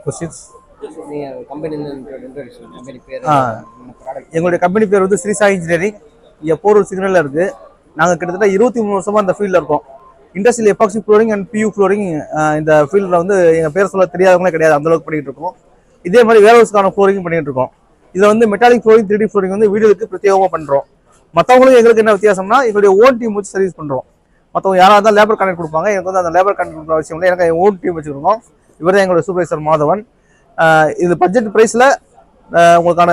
Questions. எங்களுடைய company பேர் வந்து ஸ்ரீ சாய் இன்ஜினியரிங். இங்கே போரூர் சிக்னலில் இருக்குது. நாங்கள் கிட்டத்தட்ட 23 வருஷமாக இந்த ஃபீல்டில் இருக்கோம். Industrial epoxy flooring and PU flooring இந்த ஃபீல்டில் வந்து எங்கள் பேர் சொல்ல தெரியாதவங்களே கிடையாது, அந்தளவுக்கு பண்ணிகிட்டு இருக்கோம். இதே மாதிரி வேர்ஹவுஸ்க்கான ஃப்ளோரிங் பண்ணிட்டு இருக்கோம். இதில் வந்து மெட்டாலிக் ஃப்ளோரிங் 3D ஃப்ளோரிங் வந்து வீடுகளுக்கு பிரத்யேகமாக பண்ணுறோம். மற்றவங்களுக்கு எங்களுக்கு என்ன வித்தியாசம்னா, எங்களுடைய ஓன் டீம் வச்சு சர்வீஸ் பண்ணுறோம். மற்றவங்க யாராக இருந்தால் லேபர் கான்ட்ராக்ட் கொடுப்பாங்க, எனக்கு வந்து அந்த லேபர் கான்ட்ராக்ட் கொடுக்குற அவசியம் இல்லை. எனக்கு ஓன் டீம் வச்சுருக்கோம். இவர் தான் எங்களுடைய சூப்பர்வைசர் மாதவன். இது பட்ஜெட் ப்ரைஸில் உங்களுக்கான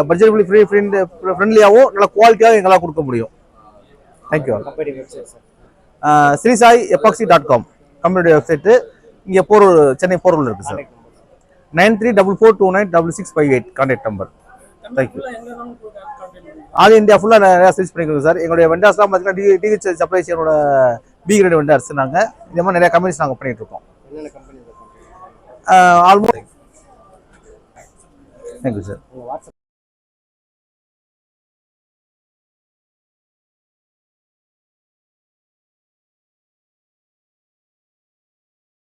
பட்ஜெட் ஃப்ரெண்ட்லியாகவும் நல்ல குவாலிட்டியாகவும் எங்களால் கொடுக்க முடியும். தேங்க்யூ. ஸ்ரீசாய் எபாக்சி.com கம்பெனியுடைய வெப்சைட்டு. இங்கே போரூர், சென்னை போரூரில் இருக்குது சார். 9344296658 contact number. Thank you. All India ஃபுல்லாக நிறையா சர்வீஸ் பண்ணிக்கிறோம் சார். எங்களுடைய வெண்டார்ஸ்லாம் பார்த்தீங்கன்னா டிஹெச் சப்ளை செய்யறோட பி கிரேட் வெண்டார்ஸ். நாங்கள் இந்த மாதிரி நிறையா கம்பெனிஸ் நாங்கள் பண்ணிகிட்டு இருக்கோம். ஆல்மோஸ்ட். Thank you sir.